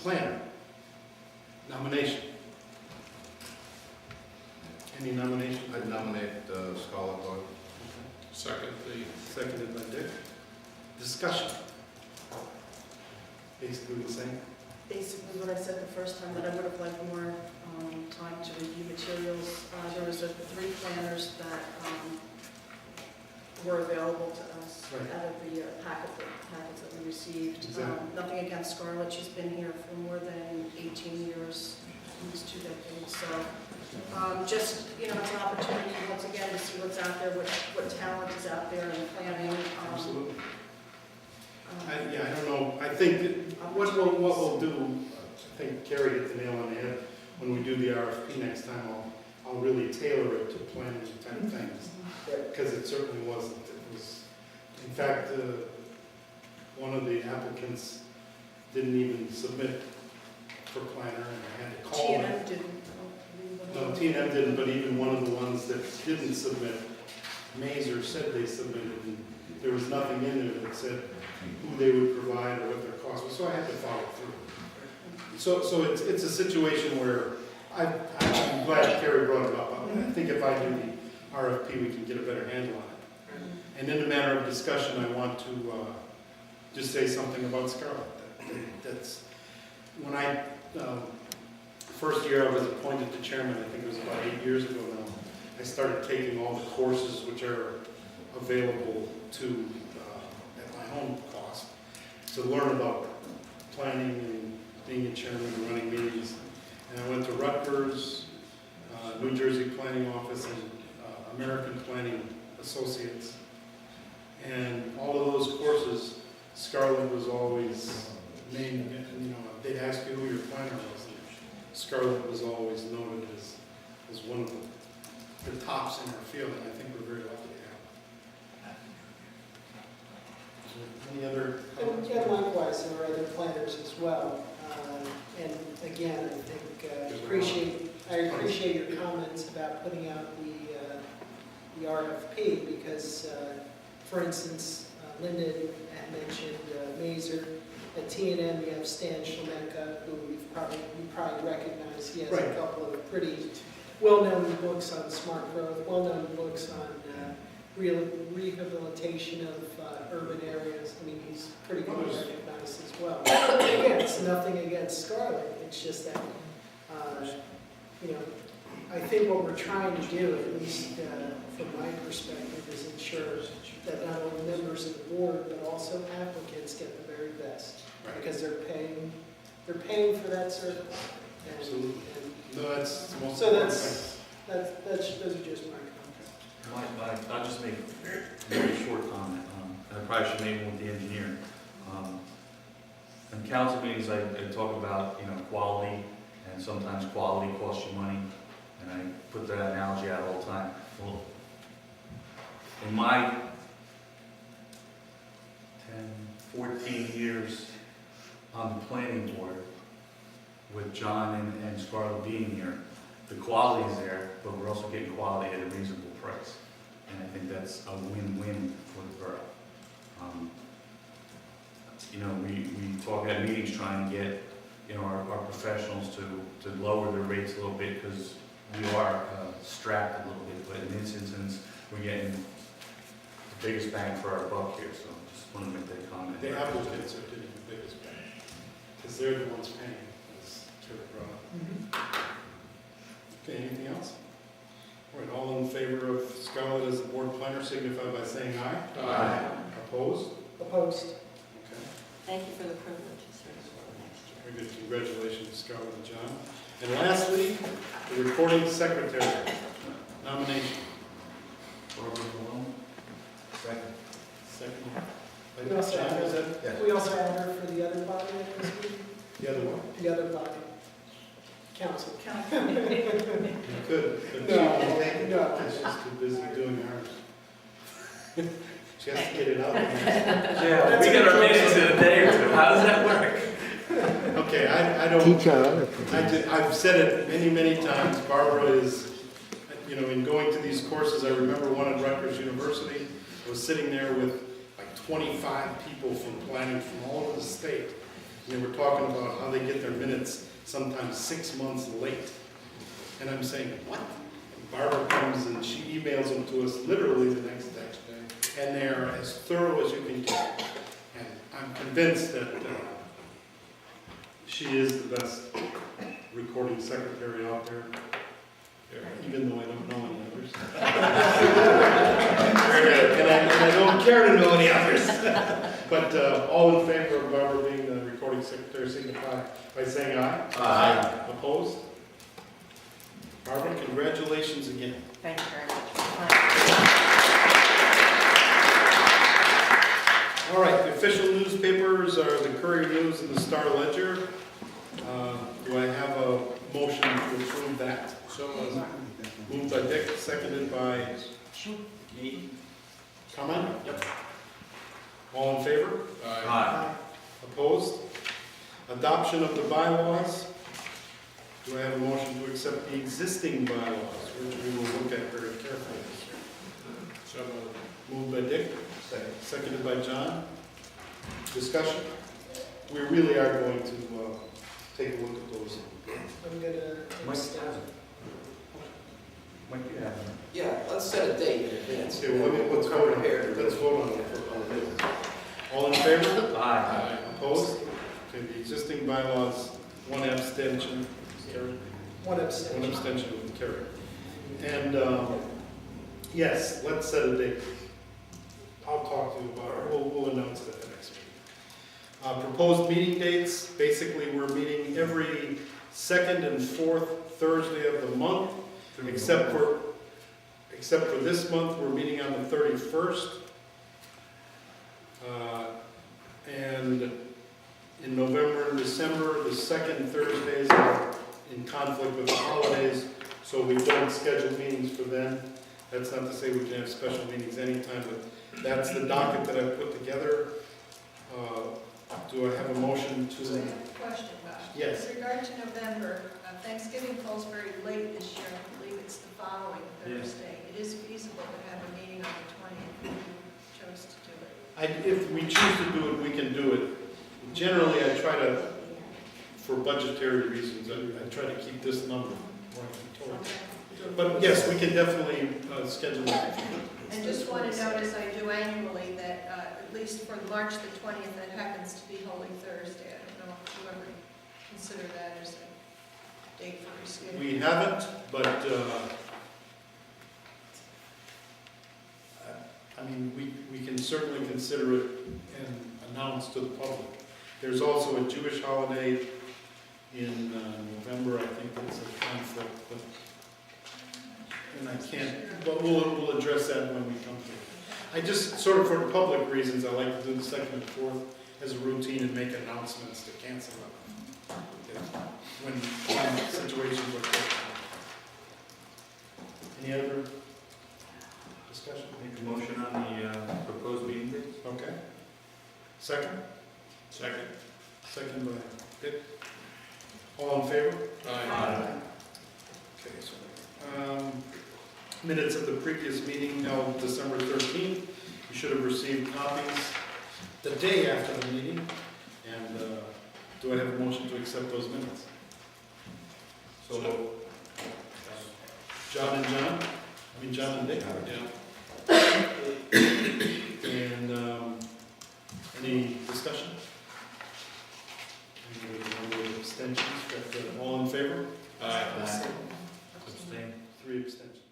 planner. Nomination. Any nomination? I'd nominate Scarlett Lloyd. Seconded by Dick. Discussion. Basically the same. Basically what I said the first time, that I would have liked more time to review materials. There was 3 planners that were available to us Right. out of the packets that we received. Exactly. Nothing against Scarlett, she's been here for more than 18 years, almost 2 decades. So just, it's an opportunity once again to see what's out there, what talent is out there in planning. Absolutely. I don't know. I think that what we'll do, I think Carey hit the nail on the head. When we do the RFP next time, I'll really tailor it to planning type things. Because it certainly wasn't. It was, in fact, one of the applicants didn't even submit for planner, and I had to call them. T&M didn't. No, T&M didn't, but even one of the ones that didn't submit, Mazer said they submitted, and there was nothing in there that said who they would provide or what their cost was, so I had to follow through. So it's a situation where I'm glad Carey brought it up. I think if I do the RFP, we can get a better handle on it. And in a matter of discussion, I want to just say something about Scarlett. That's when I first year I was appointed to chairman, I think it was about 8 years ago now, I started taking all the courses which are available to, at my own cost, to learn about planning and being a chairman and running meetings. And I went to Rutgers, New Jersey Planning Office, and American Planning Associates. And all of those courses, Scarlett was always named, they'd ask you who your planner was. Scarlett was always noted as one of the tops in her field, and I think we're very lucky to have her. Any other comments? And likewise, there are other planners as well. And again, I think I appreciate your comments about putting out the RFP because, for instance, Linda had mentioned Mazer. At T&M, you have Stan Schlemeka, who you probably recognize. He has Right. a couple of pretty well-known books on smart growth, well-known books on rehabilitation of urban areas. I mean, he's pretty well recognized as well. Again, it's nothing against Scarlett. It's just that, I think what we're trying to do, at least from my perspective, is ensure that not only members of the board, but also applicants get the very best. Right. Because they're paying for that service. And, Absolutely. No, that's the most So important that's- thing. those are just my comments. I'll just make a very short comment. I probably should make one with the engineer. In council meetings, I talk about, quality, and sometimes quality costs you money, and I put that analogy out all the time. Well, in my 14 years on the planning board, with John and Scarlett being here, the quality is there, but we're also getting quality at a reasonable price. And I think that's a win-win for the borough. We talk at meetings trying to get, our professionals to lower their rates a little bit because we are strapped a little bit, but in this instance, we're getting the biggest bang for our buck here, so just want to make that comment. The applicants are getting the biggest bang, because they're the ones paying, as Carey brought up. Okay, anything else? All right, all in favor of Scarlett as the board planner signify by saying aye. Aye. Opposed? Opposed? Okay, Thank you for the privilege to serve for the next year. very good. Congratulations to Scarlett and John. And lastly, the recording secretary nomination. Barbara Malone? Second. Second. We also John, have was that Yes. We also have her for the other body this week. the other one? The other body, council. You could, but No. she's too busy doing ours. She has to get it out. Yeah, we got our meetings in a day or two. How does that work? Okay, I don't, I've said it many, many times, Barbara is, in going to these courses, I remember one at Rutgers University, I was sitting there with like 25 people from planning from all over the state, They were talking about how they get their minutes sometimes 6 months late. And I'm saying, what? And Barbara comes and she emails them to us literally the next day. And they're as thorough as you can get. And I'm convinced that she is the best recording secretary out there, even though I don't know any others. and I don't care to know any others. But all in favor of Barbara being the recording secretary signify by saying aye. Aye. Opposed? Barbara, congratulations again. Thank you very much. All right, the official newspapers are the Courier News and the Star Ledger. Do I have a motion to approve that? So moved. Moved by Dick, seconded by me. Comment? Yep. All in favor? Aye. Opposed? Adoption of the bylaws. Do I have a motion to accept the existing bylaws, which we will look at very carefully this year? So moved. Moved by Dick, Second. seconded by John. Discussion? We really are going to take a look at those. I'm gonna abstain. Mike, you have it. Yeah, let's set a date in advance. Okay, well, let's Come vote on prepared. it. Let's vote on it. All in favor? Aye. Opposed? Okay, the existing bylaws, one abstention. Carey? One One abstention. abstention with Carey. And, yes, let's set a date. I'll talk to you about it. We'll announce it at the next meeting. Proposed meeting dates, basically, we're meeting every second and fourth Thursday of the month, except for this month, we're meeting on the 31st. And in November and December, the second Thursdays are in conflict with the holidays, so we don't schedule meetings for them. That's not to say we can have special meetings anytime, but that's the docket that I've put together. Do I have a motion to? So I have a question, Bob. Yes. With regard to November, Thanksgiving falls very late this year. I believe it's the following Thursday. It is feasible to have a meeting on the 20th if you chose to do it. If we choose to do it, we can do it. Generally, I try to, for budgetary reasons, I try to keep this number. But yes, we can definitely schedule it. And just want to note, as I do annually, that at least for March the 20th, that happens to be Holy Thursday. I don't know if you ever consider that as a date for rescheduling. We haven't, but, I mean, we can certainly consider it and announce to the public. There's also a Jewish holiday in November, I think it's a conflict, but, and I can't, but we'll address that when we come to it. I just, sort of for public reasons, I like to do the second and fourth as a routine and make announcements to cancel it. When situations like that. Any other discussion? Make a motion on the proposed meeting dates? Okay. Second? Second. Second by Dick. All in favor? Aye. Okay, so, minutes of the previous meeting held December 13th. You should have received copies the day after the meeting. And do I have a motion to accept those minutes? So John and John? I mean, John and Dick? Yeah. And any discussion? Any abstentions? All in favor? Aye. Abstain. 3 abstentions.